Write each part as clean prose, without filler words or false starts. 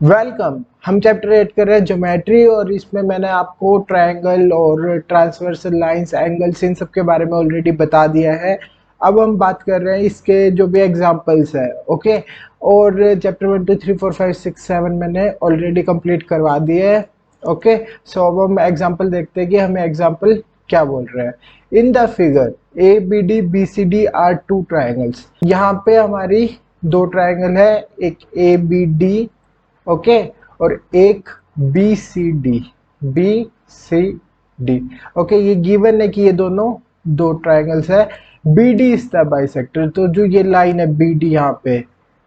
Welcome. हम chapter 8 कर रहे हैं ज्योमेट्री और इसमें मैंने आपको ट्रायंगल और ट्रांसवर्सल लाइंस एंगल्स इन सब के बारे में ऑलरेडी बता दिया है। अब हम बात कर रहे हैं इसके जो भी एग्जांपल्स है। ओके, और चैप्टर 1 2 3 4 5 6 7 मैंने ऑलरेडी कंप्लीट करवा दिए है। ओके, सो अब हम एग्जांपल देखते हैं कि हमें एग्जांपल क्या बोल रहे हैं। In the figure A B D B C D are two triangles. यहाँ पे हमारी दो ट्राइंगल है, एक ए बी डी, ओके, और एक बी सी डी। ओके, ये गिवन है कि ये दोनों दो ट्राइंगल्स है। B D is the bisector, तो जो ये लाइन है बी डी, यहाँ पे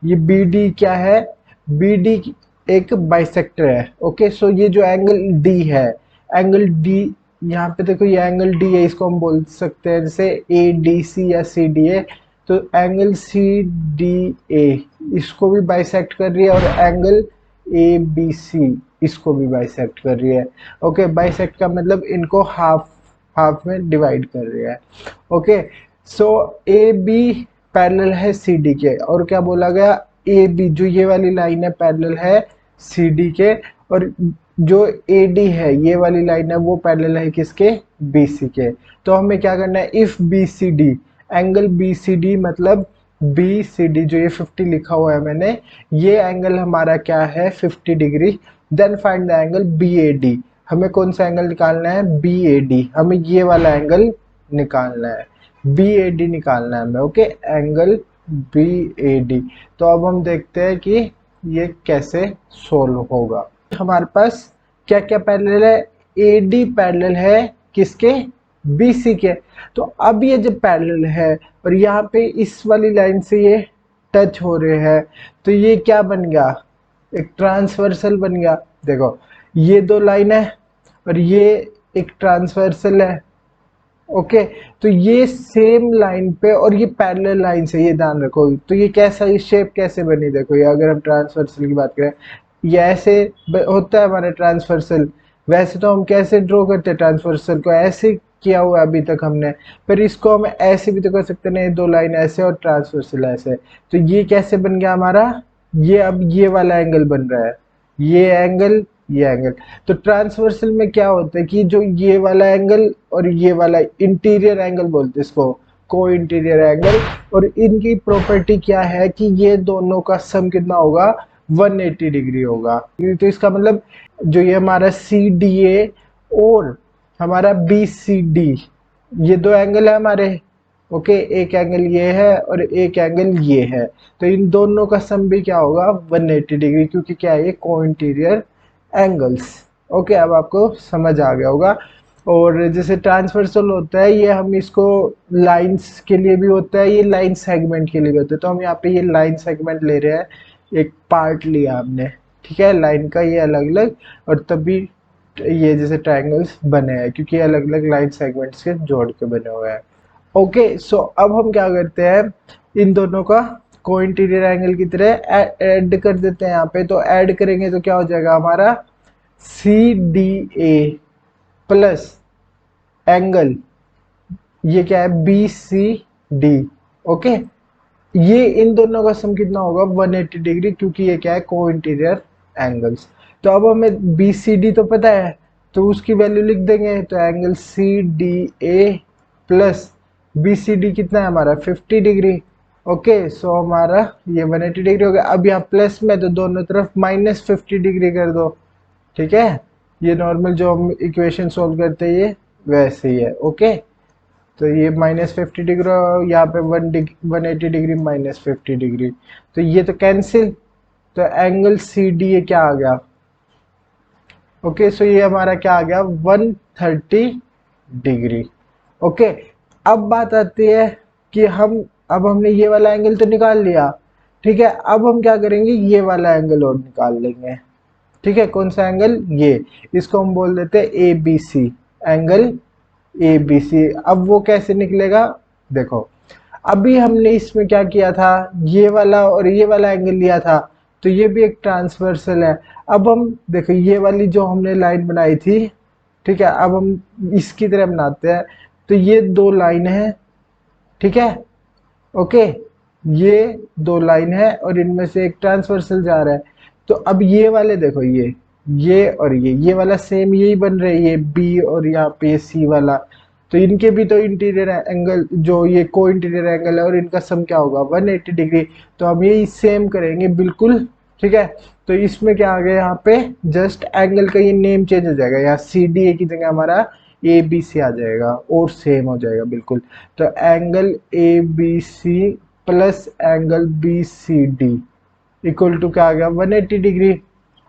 ये बी डी क्या है, बी डी एक बाइसेक्टर है। ओके, सो ये जो एंगल डी है, एंगल डी, यहाँ पे देखो ये एंगल डी है, इसको हम बोल सकते हैं जैसे ए डी सी या सी डी ए। तो एंगल सी डी ए इसको भी बाइसेक्ट कर रही है और एंगल ए बी सी इसको भी बाइसेक्ट कर रही है। ओके, बाइसेक्ट का मतलब इनको हाफ हाफ में डिवाइड कर रही है। Okay, so A B parallel है सी डी के, और क्या बोला गया, ए बी जो ये वाली लाइन है पैरेलल है सी डी के, और जो ए डी है ये वाली लाइन है वो पैरेलल है किसके, बी सी के। तो हमें क्या करना है, if B C D, angle B C D मतलब बी सी डी जो ये 50 लिखा हुआ है मैंने, ये एंगल हमारा क्या है 50 degree. Then find the angle B A D, हमें कौन सा एंगल निकालना है, बी ए डी, हमें ये वाला एंगल निकालना है, बी ए डी निकालना है हमें। Okay, angle B A D. तो अब हम देखते हैं कि ये कैसे सोल्व होगा। हमारे पास क्या क्या पैरेलल है, ए डी पैरेलल है किसके, बी सी के। तो अब ये जब पैरेलल है और यहाँ पे इस वाली लाइन से ये टच हो रहे हैं, तो ये क्या बन गया, एक ट्रांसवर्सल बन गया। देखो ये दो लाइन है और ये एक ट्रांसवर्सल है। ओके, तो ये सेम लाइन पे और ये पैरेलल लाइन से, ये ध्यान रखो। तो ये कैसा, ये शेप कैसे बनी, देखो ये अगर हम ट्रांसवर्सल की बात करें, ये ऐसे होता है हमारा ट्रांसवर्सल। वैसे तो हम कैसे ड्रॉ करते हैं ट्रांसवर्सल को, ऐसे किया हुआ है अभी तक हमने, पर इसको हम ऐसे भी तो कर सकते हैं, दो लाइन ऐसे और ट्रांसवर्सल ऐसे। तो ये कैसे बन गया हमारा, ये अब ये वाला एंगल बन रहा है, ये एंगल। तो ट्रांसवर्सल में क्या होता है कि जो ये वाला एंगल और ये वाला इंटीरियर एंगल बोलते हैं इसको, को इंटीरियर एंगल, और इनकी प्रॉपर्टी क्या है कि ये दोनों का सम कितना होगा, 180 डिग्री होगा। तो इसका मतलब जो ये हमारा सी डी ए और हमारा बी सी डी, ये दो एंगल है हमारे। ओके, एक एंगल ये है और एक एंगल ये है, तो इन दोनों का सम भी क्या होगा, 180 डिग्री, क्योंकि क्या है ये को इंटीरियर एंगल्स। ओके, अब आपको समझ आ गया होगा। और जैसे ट्रांसवर्सल होता है, ये हम इसको लाइंस के लिए भी होता है, ये लाइन सेगमेंट के लिए भी होता है। तो हम यहाँ पे ये लाइन सेगमेंट ले रहे हैं, एक पार्ट लिया हमने, ठीक है, लाइन का ये अलग अलग, और तभी ये जैसे ट्रायंगल्स बने हैं क्योंकि ये अलग अलग लाइन सेगमेंट्स के जोड़ के बने हुए हैं। ओके, सो अब हम क्या करते हैं, इन दोनों का को इंटीरियर एंगल की तरह ऐड कर देते हैं यहाँ पे। तो ऐड करेंगे तो क्या हो जाएगा हमारा, C D A plus angle, ये क्या है, बी सी डी। ओके, ये इन दोनों का सम कितना होगा, 180 डिग्री, क्योंकि ये क्या है, को इंटीरियर एंगल्स। तो अब हमें बी सी डी तो पता है, तो उसकी वैल्यू लिख देंगे। तो angle C D A plus B C D कितना है हमारा, 50 डिग्री। ओके, सो हमारा ये 180 डिग्री हो गया। अब यहाँ प्लस में तो दोनों तरफ -50 डिग्री कर दो, ठीक है। ये नॉर्मल जो हम इक्वेशन सोल्व करते हैं ये वैसे ही है। ओके, तो ये -50 डिग्री, यहाँ पे 180 डिग्री -50 डिग्री, तो ये तो कैंसिल। तो एंगल सी डी ये क्या आ गया, ओके, सो ये हमारा क्या आ गया, 130 डिग्री। ओके, अब बात आती है कि अब हमने ये वाला एंगल तो निकाल लिया, ठीक है। अब हम क्या करेंगे, ये वाला एंगल और निकाल लेंगे, ठीक है। कौन सा एंगल, ये, इसको हम बोल देते हैं A B C, angle A B C. अब वो कैसे निकलेगा, देखो अभी हमने इसमें क्या किया था, ये वाला और ये वाला एंगल लिया था, तो ये भी एक ट्रांसवर्सल है। अब हम देखो ये वाली जो हमने लाइन बनाई थी, ठीक है, अब हम इसकी तरह बनाते हैं। तो ये दो लाइन है, ठीक है। ओके, ये दो लाइन है और इनमें से एक ट्रांसवर्सल जा रहा है। तो अब ये वाले देखो, ये और ये वाला सेम यही बन रहे हैं, ये बी और यहाँ पे सी वाला। तो इनके भी तो इंटीरियर एंगल, जो ये को इंटीरियर एंगल है, और इनका सम क्या होगा 180 डिग्री। तो हम यही सेम करेंगे बिल्कुल, ठीक है। तो इसमें क्या आ गया, यहाँ पे जस्ट एंगल का ये नेम चेंज हो जाएगा, यहाँ सी डी ए की जगह हमारा ए बी सी आ जाएगा और सेम हो जाएगा बिल्कुल। तो angle A B C plus angle B C D equal to क्या आ गया 180 डिग्री।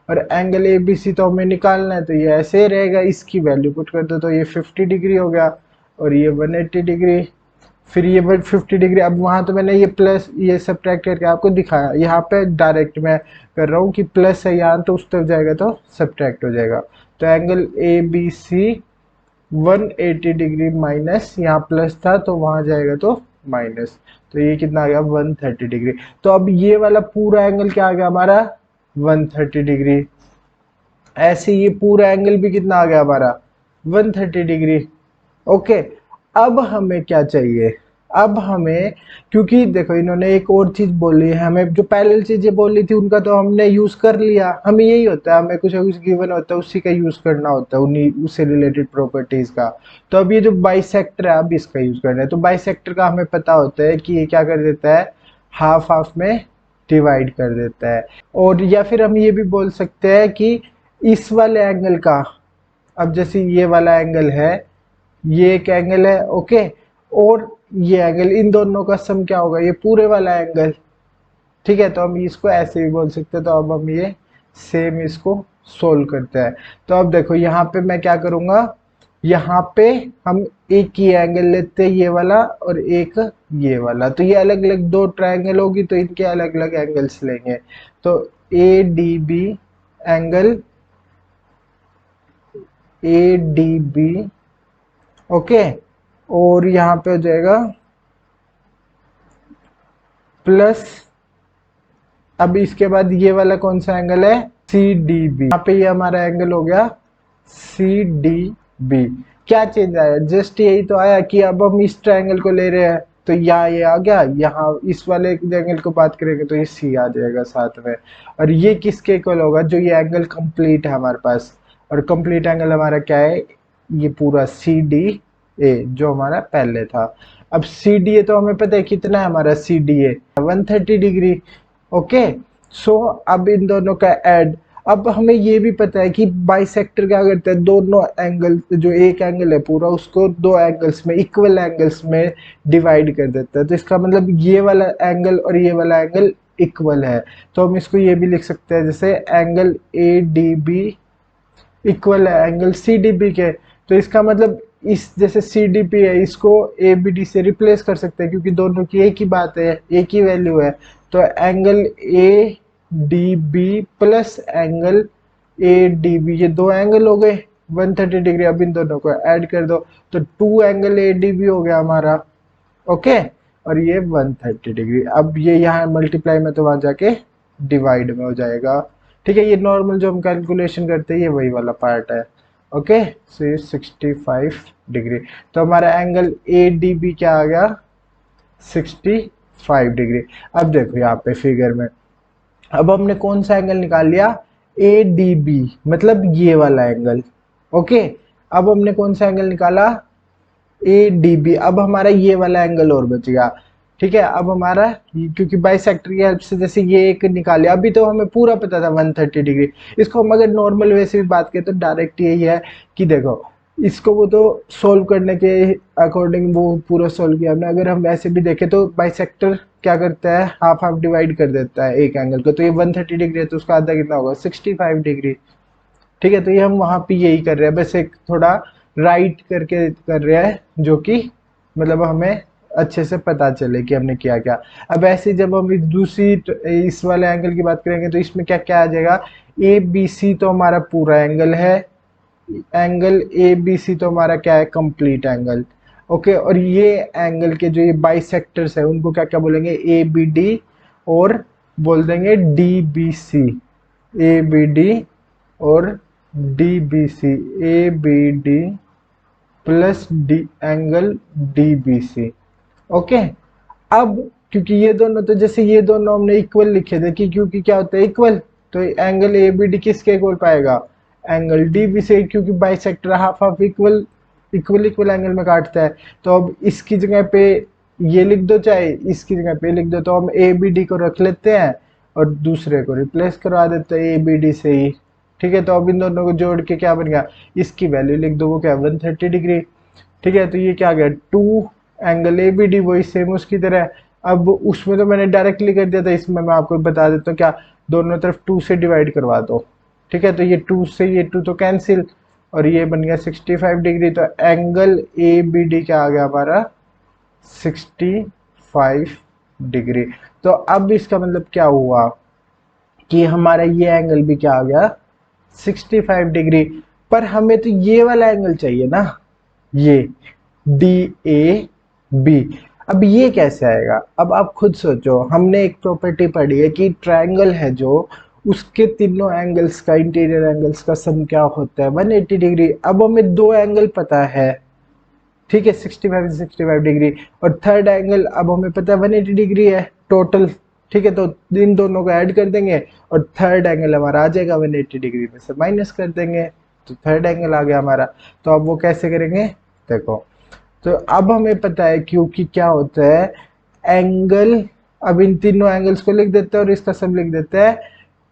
और एंगल ए बी सी तो हमें निकालना है, तो ये ऐसे ही रहेगा, इसकी वैल्यू पुट कर दो तो ये 50 डिग्री हो गया और ये 180 डिग्री। फिर ये 150 डिग्री, अब वहां तो मैंने ये प्लस ये सब्ट्रैक्ट करके आपको दिखाया, यहाँ पे डायरेक्ट मैं कर रहा हूँ कि प्लस है यहाँ, तो उस तरफ जाएगा तो सब्ट्रैक्ट हो जाएगा। तो angle A B C 180 degree minus, यहाँ प्लस था तो वहां जाएगा तो माइनस, तो ये कितना आ गया 130 डिग्री। तो अब ये वाला पूरा एंगल क्या आ गया हमारा 130 डिग्री। ऐसे ये पूरा एंगल भी कितना आ गया हमारा 130 डिग्री। ओके, अब हमें क्या चाहिए, अब हमें, क्योंकि देखो इन्होंने एक और चीज बोली है, हमें जो पैरेलल चीजें बोली थी उनका तो हमने यूज कर लिया, हमें यही होता है, हमें कुछ कुछ गिवन होता है उसी का यूज करना होता है, उन्हीं उससे रिलेटेड प्रॉपर्टीज का। तो अब ये जो बाइसेक्टर है, अब इसका यूज करना है। तो बाइसेक्टर का हमें पता होता है कि ये क्या कर देता है, हाफ हाफ में डिवाइड कर देता है। और या फिर हम ये भी बोल सकते हैं कि इस वाले एंगल का, अब जैसे ये वाला एंगल है, ये एक एंगल है, ओके, और ये एंगल, इन दोनों का सम क्या होगा, ये पूरे वाला एंगल, ठीक है। तो हम इसको ऐसे भी बोल सकते हैं। तो अब हम ये सेम इसको सोल्व करते हैं। तो अब देखो यहाँ पे मैं क्या करूंगा, यहाँ पे हम एक ही एंगल लेते हैं, ये वाला और एक ये वाला। तो ये अलग अलग दो ट्रायंगल होगी, तो इनके अलग अलग एंगल्स लेंगे। तो A D B angle A D B, okay, और यहाँ पे हो जाएगा प्लस, अब इसके बाद ये वाला कौन सा एंगल है सी डी बी, यहाँ पे ये हमारा एंगल हो गया सी डी बी। क्या चेंज आया, जस्ट यही तो आया कि अब हम इस ट्रायंगल को ले रहे हैं, तो यहाँ ये आ गया, यहाँ इस वाले एंगल को बात करेंगे तो ये सी आ जाएगा साथ में। और ये किसके इक्वल होगा, जो ये एंगल कंप्लीट है हमारे पास, और कंप्लीट एंगल हमारा क्या है, ये पूरा सी डी ए जो हमारा पहले था। अब सी डी ए तो हमें पता है कितना है हमारा C D A 130 degree, okay. So अब इन दोनों का ऐड, अब हमें ये भी पता है कि बाइसेक्टर क्या करता है, दोनों एंगल, जो एक एंगल है पूरा उसको दो एंगल्स में, इक्वल एंगल्स में डिवाइड कर देता है। तो इसका मतलब ये वाला एंगल और ये वाला एंगल इक्वल है। तो हम इसको ये भी लिख सकते हैं जैसे angle A D B equal है एंगल सी डी बी के। तो इसका मतलब इस जैसे सी डी पी है, इसको ए बी डी से रिप्लेस कर सकते हैं, क्योंकि दोनों की एक ही बात है, एक ही वैल्यू है। तो angle A D B plus angle A D B, ये दो एंगल हो गए 130 डिग्री। अब इन दोनों को ऐड कर दो तो 2 एंगल ए डी बी हो गया हमारा, ओके, और ये 130 डिग्री। अब ये यहाँ मल्टीप्लाई में तो वहां जाके डिवाइड में हो जाएगा, ठीक है। ये नॉर्मल जो हम कैलकुलेशन करते हैं ये वही वाला पार्ट है, ओके। सो ये 65 डिग्री। तो हमारा एंगल ए डी बी क्या आ गया 65 डिग्री। अब देखो यहाँ पे फिगर में, अब हमने कौन सा एंगल निकाल लिया ए डी बी, मतलब ये वाला एंगल, ओके। अब हमने कौन सा एंगल निकाला ए डी बी, अब हमारा ये वाला एंगल और बच गया, ठीक है। अब हमारा क्योंकि बाइसेक्टर की हेल्प से जैसे ये एक निकाले, अभी तो हमें पूरा पता था 130 डिग्री। इसको हम अगर नॉर्मल वे से भी बात करें तो डायरेक्ट यही है कि देखो इसको वो तो सोल्व करने के अकॉर्डिंग वो पूरा सोल्व किया हमने। अगर हम ऐसे भी देखें तो बाइसेक्टर क्या करता है, हाफ हाफ डिवाइड कर देता है एक एंगल को। तो ये 130 डिग्री है तो उसका आधा कितना होगा 65 डिग्री, ठीक है। तो ये हम वहां पे यही कर रहे हैं, बस एक थोड़ा राइट करके कर रहे हैं, जो कि मतलब हमें अच्छे से पता चले कि हमने किया क्या। अब ऐसे जब हम दूसरी इस वाले एंगल की बात करेंगे तो इसमें क्या क्या आ जाएगा, ए बी सी तो हमारा पूरा एंगल है, एंगल ए बी सी तो हमारा क्या है कंप्लीट एंगल, ओके। और ये एंगल के जो ये बाइसेक्टर्स है उनको क्या क्या बोलेंगे ए बी डी, और बोल देंगे D B C, A B D और D B C, A B D plus D angle D B C, okay. अब क्योंकि ये दोनों तो जैसे ये दोनों हमने इक्वल लिखे थे कि क्योंकि क्या होता है इक्वल, तो एंगल ए बी डी किसके इक्वल पाएगा, एंगल डी बी से, क्योंकि bisector half half equal angle में काटता है। तो अब इसकी जगह पे ये लिख दो, चाहे इसकी जगह पे लिख दो, तो हम ए बी डी को रख लेते हैं और दूसरे को रिप्लेस करवा देते हैं ए बी डी से ही। ठीक है, तो अब इन दोनों को जोड़ के क्या बन गया, इसकी वैल्यू लिख दो, वो क्या 130 डिग्री। ठीक है, तो ये क्या आ गया 2 एंगल ए बी डी, वही सेम उसकी तरह। अब उसमें तो मैंने डायरेक्टली कर दिया था, इसमें मैं आपको बता देता हूँ, क्या दोनों तरफ 2 से डिवाइड करवा दो। ठीक है, तो ये 2 से ये 2 तो कैंसिल, और ये बन गया 65 डिग्री। तो एंगल ए बी डी क्या आ गया हमारा 65 डिग्री। तो अब इसका मतलब क्या हुआ कि हमारा ये एंगल भी क्या आ गया 65 डिग्री। पर हमें तो ये वाला एंगल चाहिए ना, ये डी ए बी। अब ये कैसे आएगा, अब आप खुद सोचो। हमने एक प्रॉपर्टी पढ़ी है कि ट्रायंगल है जो, उसके तीनों एंगल्स का, इंटीरियर एंगल्स का सम क्या होता है 180 डिग्री। अब हमें दो एंगल पता है, ठीक है 65 डिग्री, और थर्ड एंगल अब हमें पता है 180 डिग्री है टोटल। ठीक है, तो इन दोनों को ऐड कर देंगे और थर्ड एंगल हमारा आ जाएगा 180 डिग्री में से माइनस कर देंगे, तो थर्ड एंगल आ गया हमारा। तो अब वो कैसे करेंगे देखो, तो अब हमें पता है क्योंकि क्या होता है एंगल, अब इन तीनों एंगल्स को लिख देते हैं और इसका सम लिख देते हैं,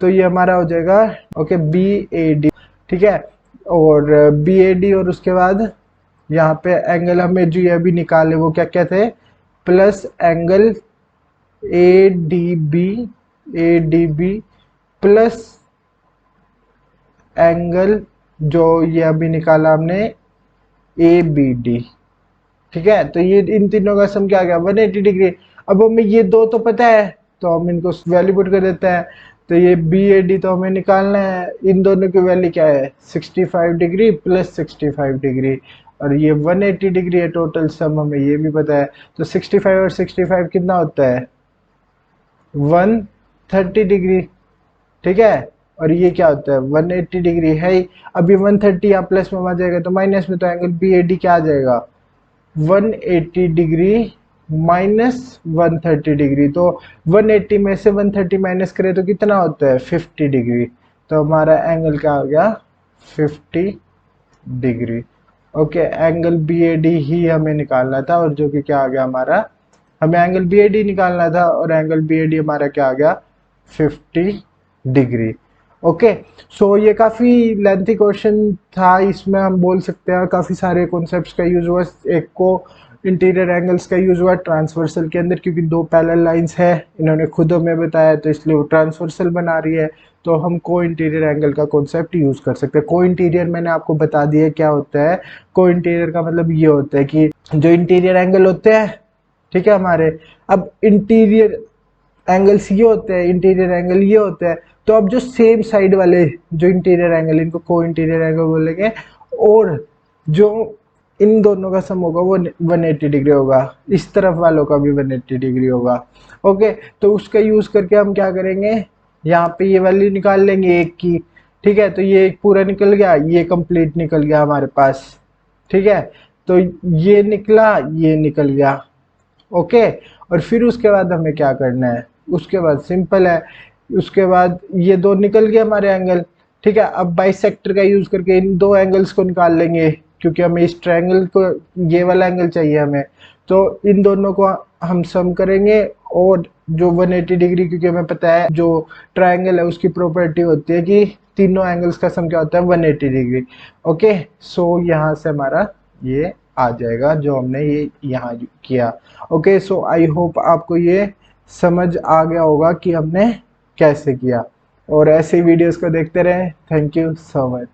तो ये हमारा हो जाएगा ओके बी ए डी। ठीक है, और बी ए डी, और उसके बाद यहाँ पे एंगल हमें जो ये अभी निकाले वो क्या क्या थे, plus angle A D B plus angle जो ये अभी निकाला हमने ए बी डी। ठीक है, तो ये इन तीनों का सम क्या आ गया 180 डिग्री। अब हमें ये दो तो पता है, तो हम इनको वैल्यू पुट कर देते हैं। तो ये बी ए डी तो हमें निकालना है, इन दोनों की वैल्यू क्या है 65 डिग्री प्लस 65 डिग्री, और ये 180 डिग्री है टोटल सम, हमें ये भी पता है। तो 65 और 65 कितना होता है 130 डिग्री। ठीक है, और ये क्या होता है 180 डिग्री है ही। अभी 130 यहाँ प्लस में आ जाएगा तो माइनस में, तो एंगल बी ए डी क्या आ जाएगा 180 डिग्री माइनस 130 डिग्री। तो 180 में से 130 माइनस करें तो कितना होता है 50 डिग्री। तो हमारा एंगल क्या आ गया 50 degree. Okay, angle B A D ही हमें निकालना था, और जो कि क्या आ गया हमारा, हमें एंगल बी ए डी निकालना था और एंगल बी ए डी हमारा क्या आ गया 50 डिग्री। ओके, सो ये काफ़ी लेंथी क्वेश्चन था, इसमें हम बोल सकते हैं काफ़ी सारे कॉन्सेप्ट्स का यूज़ हुआ। एक को इंटीरियर एंगल्स का यूज़ हुआ ट्रांसवर्सल के अंदर, क्योंकि दो पैरेलल लाइंस है, इन्होंने खुद हमें बताया तो इसलिए वो ट्रांसवर्सल बना रही है। तो हम को इंटीरियर एंगल का कॉन्सेप्ट यूज़ कर सकते हैं। को इंटीरियर मैंने आपको बता दिया क्या होता है। को इंटीरियर का मतलब ये होता है कि जो इंटीरियर एंगल होते हैं, ठीक है हमारे, अब इंटीरियर एंगल्स ये होते हैं, इंटीरियर एंगल ये होते हैं, तो अब जो सेम साइड वाले जो इंटीरियर एंगल, इनको को इंटीरियर एंगल बोलेंगे, और जो इन दोनों का सम होगा वो 180 डिग्री होगा, इस तरफ वालों का भी 180 डिग्री होगा। ओके, तो उसका यूज करके हम क्या करेंगे, यहाँ पे ये वैल्यू निकाल लेंगे एक की। ठीक है, तो ये एक पूरा निकल गया, ये कंप्लीट निकल गया हमारे पास। ठीक है, तो ये निकला, ये निकल गया। ओके, और फिर उसके बाद हमें क्या करना है, उसके बाद सिंपल है, उसके बाद ये दो निकल गए हमारे एंगल। ठीक है, अब बाइसेक्टर का यूज करके इन दो एंगल्स को निकाल लेंगे, क्योंकि हमें इस ट्रायंगल को ये वाला एंगल चाहिए हमें, तो इन दोनों को हम सम करेंगे, और जो 180 डिग्री, क्योंकि हमें पता है जो ट्रायंगल है उसकी प्रॉपर्टी होती है कि तीनों एंगल्स का सम क्या होता है 180 डिग्री। ओके, सो यहाँ से हमारा ये आ जाएगा जो हमने ये यहाँ किया। ओके, सो आई होप आपको ये समझ आ गया होगा कि हमने कैसे किया, और ऐसे वीडियोस को देखते रहें। Thank you so much.